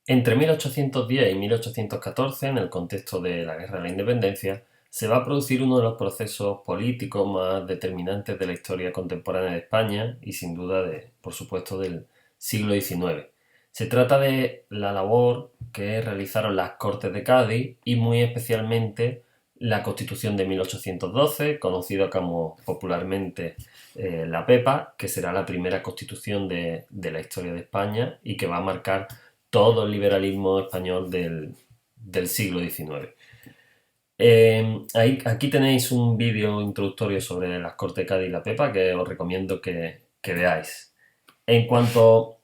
Entre 1810 y 1814, en el contexto de la Guerra de la Independencia, se va a producir uno de los procesos políticos más determinantes de la historia contemporánea de España y sin duda, por supuesto, del siglo XIX. Se trata de la labor que realizaron las Cortes de Cádiz y muy especialmente la Constitución de 1812, conocida como popularmente la Pepa, que será la primera constitución de la historia de España y que va a marcar todo el liberalismo español del siglo XIX. Aquí tenéis un vídeo introductorio sobre las Cortes de Cádiz y la Pepa que os recomiendo que veáis. En cuanto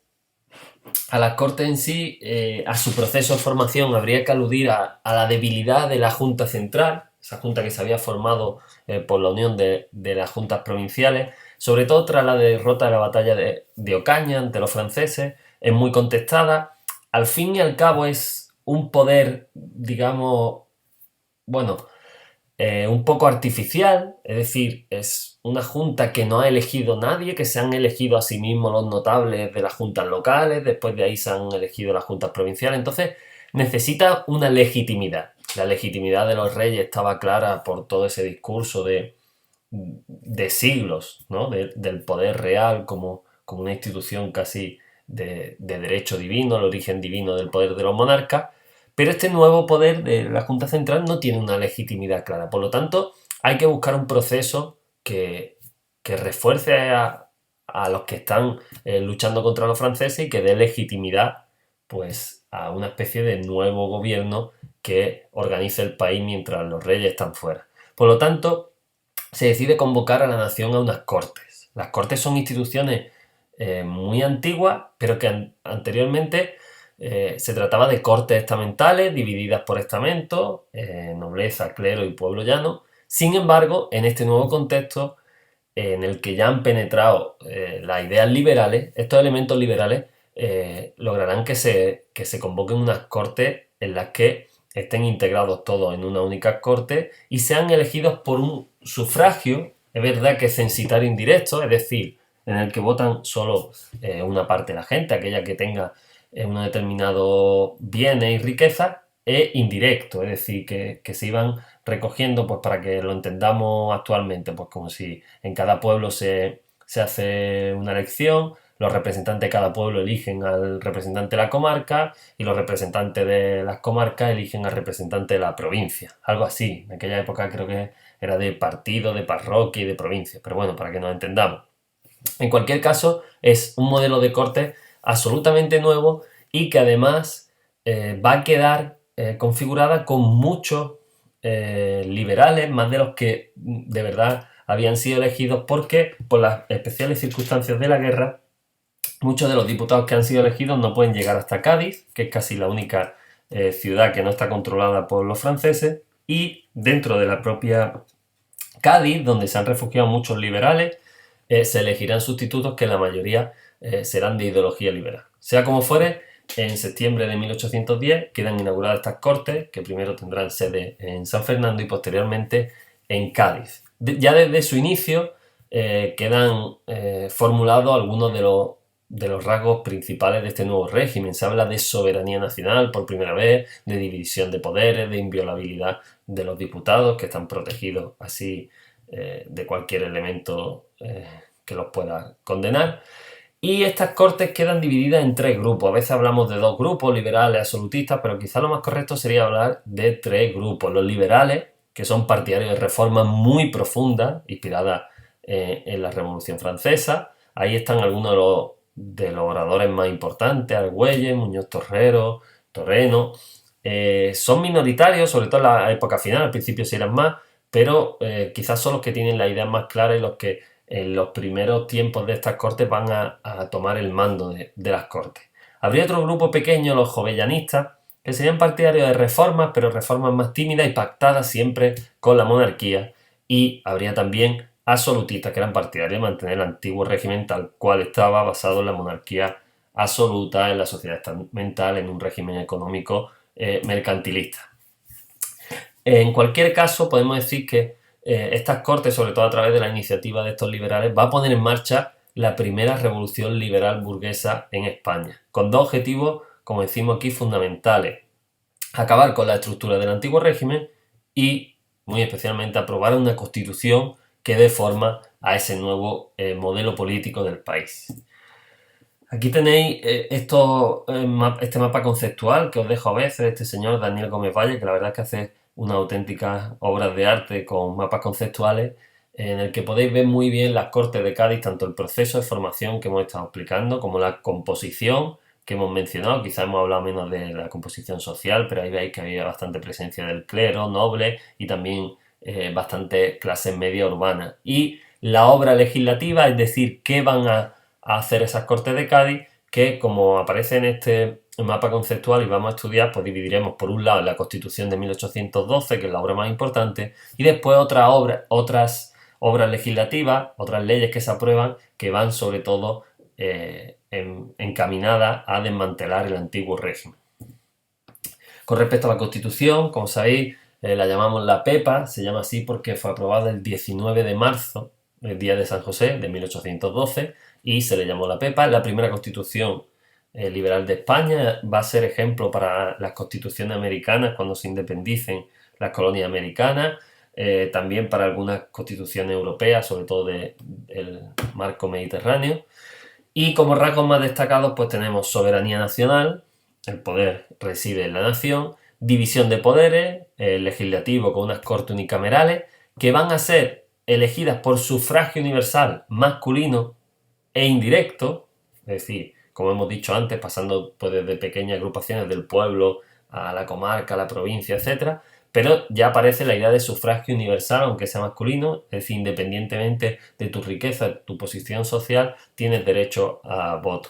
a las Cortes en sí, a su proceso de formación habría que aludir a la debilidad de la Junta Central, esa junta que se había formado por la unión de las juntas provinciales, sobre todo tras la derrota de la batalla de Ocaña ante los franceses, es muy contestada. Al fin y al cabo es un poder, digamos, bueno, un poco artificial, es decir, es una junta que no ha elegido nadie, que se han elegido a sí mismos los notables de las juntas locales, después de ahí se han elegido las juntas provinciales, entonces necesita una legitimidad. La legitimidad de los reyes estaba clara por todo ese discurso de siglos, ¿no? Del poder real como una institución casi de derecho divino, el origen divino del poder de los monarcas, pero este nuevo poder de la Junta Central no tiene una legitimidad clara. Por lo tanto, hay que buscar un proceso que refuerce a los que están luchando contra los franceses y que dé legitimidad pues, a una especie de nuevo gobierno que organice el país mientras los reyes están fuera. Por lo tanto, se decide convocar a la nación a unas cortes. Las cortes son instituciones muy antiguas, pero que anteriormente se trataba de cortes estamentales divididas por estamentos, nobleza, clero y pueblo llano. Sin embargo, en este nuevo contexto en el que ya han penetrado las ideas liberales, estos elementos liberales lograrán que se convoquen unas cortes en las que estén integrados todos en una única corte y sean elegidos por un sufragio, es verdad que censitario indirecto, es decir, en el que votan solo una parte de la gente, aquella que tenga unos determinados bienes y riquezas, e indirecto, es decir, que se iban recogiendo, pues para que lo entendamos actualmente, pues como si en cada pueblo se hace una elección, los representantes de cada pueblo eligen al representante de la comarca y los representantes de las comarcas eligen al representante de la provincia, algo así. En aquella época creo que era de partido, de parroquia y de provincia, pero bueno, para que nos entendamos. En cualquier caso, es un modelo de corte absolutamente nuevo y que además va a quedar configurada con muchos liberales, más de los que de verdad habían sido elegidos, porque por las especiales circunstancias de la guerra, muchos de los diputados que han sido elegidos no pueden llegar hasta Cádiz, que es casi la única ciudad que no está controlada por los franceses, y dentro de la propia Cádiz, donde se han refugiado muchos liberales, se elegirán sustitutos que la mayoría serán de ideología liberal. Sea como fuere, en septiembre de 1810 quedan inauguradas estas cortes, que primero tendrán sede en San Fernando y posteriormente en Cádiz. Ya desde su inicio quedan formulados algunos de los rasgos principales de este nuevo régimen. Se habla de soberanía nacional por primera vez, de división de poderes, de inviolabilidad de los diputados, que están protegidos así de cualquier elemento que los pueda condenar. Y estas cortes quedan divididas en tres grupos. A veces hablamos de dos grupos, liberales, absolutistas, pero quizá lo más correcto sería hablar de tres grupos. Los liberales, que son partidarios de reformas muy profundas, inspiradas en la Revolución Francesa. Ahí están algunos de los oradores más importantes, Argüelles, Muñoz Torrero, Torreno. Son minoritarios, sobre todo en la época final, al principio sí eran más, pero quizás son los que tienen las ideas más claras y los que en los primeros tiempos de estas cortes van a tomar el mando de las cortes. Habría otro grupo pequeño, los jovellanistas, que serían partidarios de reformas, pero reformas más tímidas y pactadas siempre con la monarquía. Y habría también absolutistas, que eran partidarios de mantener el antiguo régimen tal cual estaba, basado en la monarquía absoluta, en la sociedad estamental, en un régimen económico mercantilista. En cualquier caso, podemos decir que estas cortes, sobre todo a través de la iniciativa de estos liberales, va a poner en marcha la primera revolución liberal burguesa en España, con dos objetivos como decimos aquí, fundamentales. Acabar con la estructura del antiguo régimen y, muy especialmente, aprobar una constitución que dé forma a ese nuevo modelo político del país. Aquí tenéis este mapa conceptual que os dejo a veces, este señor Daniel Gómez Valle, que la verdad es que hace unas auténticas obras de arte con mapas conceptuales, en el que podéis ver muy bien las Cortes de Cádiz, tanto el proceso de formación que hemos estado explicando, como la composición que hemos mencionado. Quizás hemos hablado menos de la composición social, pero ahí veis que había bastante presencia del clero, noble y también bastante clases media urbanas. Y la obra legislativa, es decir, qué van a hacer esas Cortes de Cádiz, que como aparece en este mapa conceptual y vamos a estudiar, pues dividiremos por un lado la Constitución de 1812, que es la obra más importante, y después otras obras legislativas, otras leyes que se aprueban, que van sobre todo encaminadas a desmantelar el antiguo régimen. Con respecto a la Constitución, como sabéis, la llamamos la PEPA, se llama así porque fue aprobada el 19 de marzo, el día de San José, de 1812, y se le llamó la PEPA. La primera constitución liberal de España, va a ser ejemplo para las constituciones americanas cuando se independicen las colonias americanas, también para algunas constituciones europeas, sobre todo del marco mediterráneo. Y como rasgos más destacados pues tenemos soberanía nacional, el poder reside en la nación, división de poderes, el legislativo con unas cortes unicamerales que van a ser elegidas por sufragio universal masculino e indirecto, es decir, como hemos dicho antes, pasando pues, desde pequeñas agrupaciones del pueblo a la comarca, a la provincia, etc. Pero ya aparece la idea de sufragio universal, aunque sea masculino, es decir, independientemente de tu riqueza, tu posición social, tienes derecho a voto.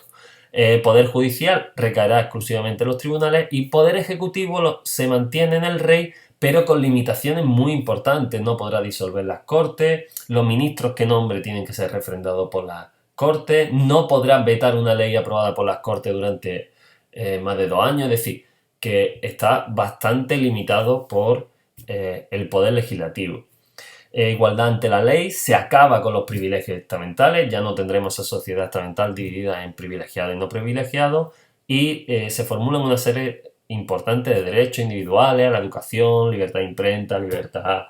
Poder judicial recaerá exclusivamente en los tribunales y poder ejecutivo se mantiene en el rey, pero con limitaciones muy importantes. No podrá disolver las cortes, los ministros que nombre tienen que ser refrendados por las cortes, no podrán vetar una ley aprobada por las cortes durante más de 2 años, es decir, que está bastante limitado por el poder legislativo. Igualdad ante la ley, se acaba con los privilegios estamentales, ya no tendremos esa sociedad estamental dividida en privilegiados y no privilegiados, y se formulan una serie importante de derechos individuales a la educación, libertad de imprenta, libertad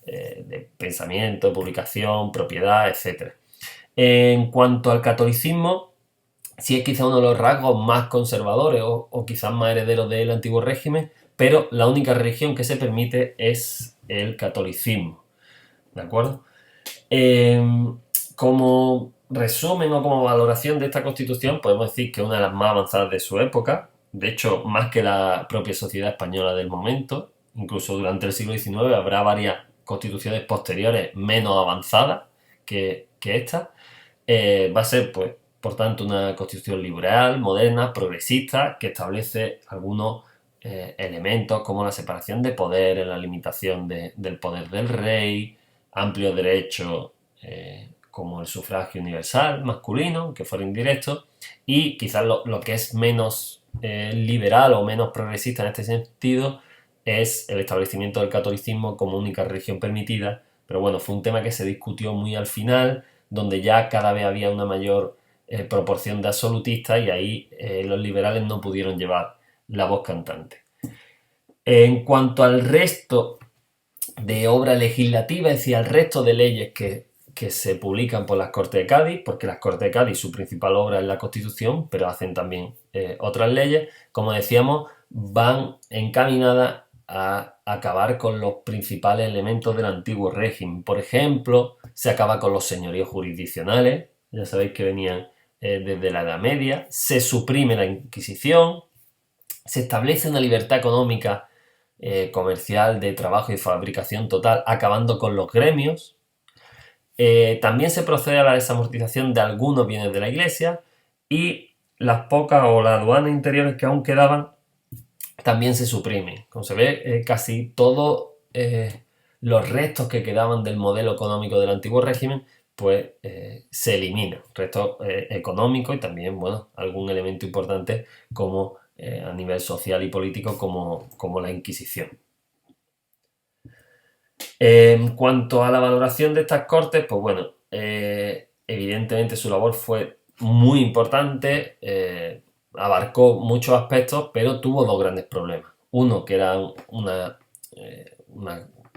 de pensamiento, publicación, propiedad, etc. En cuanto al catolicismo, sí es quizá uno de los rasgos más conservadores o quizás más herederos del antiguo régimen, pero la única religión que se permite es el catolicismo. ¿De acuerdo? Como resumen o como valoración de esta constitución, podemos decir que es una de las más avanzadas de su época, de hecho, más que la propia sociedad española del momento. Incluso durante el siglo XIX habrá varias constituciones posteriores menos avanzadas que esta. Va a ser, pues, por tanto, una constitución liberal, moderna, progresista, que establece algunos elementos como la separación de poderes, la limitación del poder del rey, amplios derechos como el sufragio universal masculino, que fuera indirecto, y quizás lo que es menos liberal o menos progresista en este sentido es el establecimiento del catolicismo como única religión permitida, pero bueno, fue un tema que se discutió muy al final, donde ya cada vez había una mayor proporción de absolutistas y ahí los liberales no pudieron llevar la voz cantante. En cuanto al resto de obra legislativa, es decir, al resto de leyes que se publican por las Cortes de Cádiz, porque las Cortes de Cádiz su principal obra es la Constitución, pero hacen también otras leyes, como decíamos, van encaminadas a acabar con los principales elementos del antiguo régimen. Por ejemplo, se acaba con los señoríos jurisdiccionales, ya sabéis que venían desde la Edad Media, se suprime la Inquisición, se establece una libertad económica, comercial, de trabajo y fabricación total, acabando con los gremios. También se procede a la desamortización de algunos bienes de la Iglesia y las pocas o las aduanas interiores que aún quedaban también se suprimen. Como se ve, casi todos los restos que quedaban del modelo económico del antiguo régimen pues se eliminan. Restos económicos y también, bueno, algún elemento importante como a nivel social y político como la Inquisición. En cuanto a la valoración de estas cortes, pues bueno, evidentemente su labor fue muy importante, abarcó muchos aspectos, pero tuvo dos grandes problemas. Uno, que era una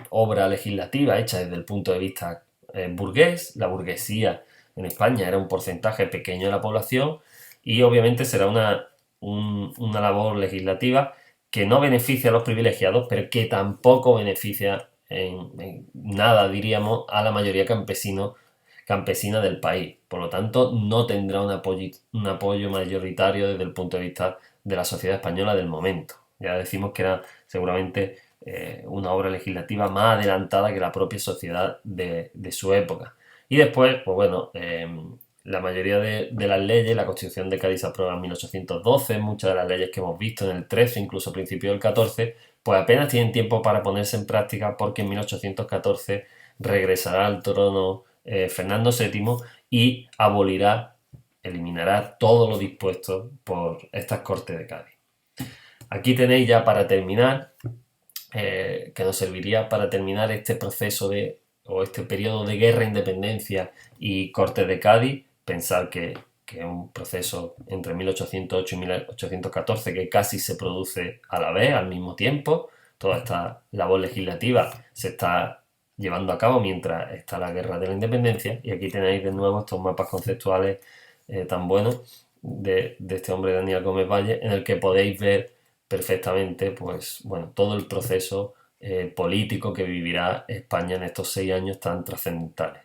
obra legislativa hecha desde el punto de vista burgués. La burguesía en España era un porcentaje pequeño de la población y obviamente será una labor legislativa que no beneficia a los privilegiados, pero que tampoco beneficia en nada, diríamos, a la mayoría campesina del país. Por lo tanto, no tendrá un apoyo mayoritario desde el punto de vista de la sociedad española del momento. Ya decimos que era seguramente una obra legislativa más adelantada que la propia sociedad de su época. Y después, pues bueno, la mayoría de las leyes, la Constitución de Cádiz se aprueba en 1812, muchas de las leyes que hemos visto en el 13, incluso a principios del 14, pues apenas tienen tiempo para ponerse en práctica porque en 1814 regresará al trono Fernando VII y eliminará todo lo dispuesto por estas Cortes de Cádiz. Aquí tenéis ya para terminar, que nos serviría para terminar este proceso o este periodo de guerra, independencia y Cortes de Cádiz. Pensar que es un proceso entre 1808 y 1814 que casi se produce a la vez, al mismo tiempo. Toda esta labor legislativa se está llevando a cabo mientras está la guerra de la independencia. Y aquí tenéis de nuevo estos mapas conceptuales tan buenos de este hombre Daniel Gómez Valle, en el que podéis ver perfectamente, pues, bueno, todo el proceso político que vivirá España en estos 6 años tan trascendentales.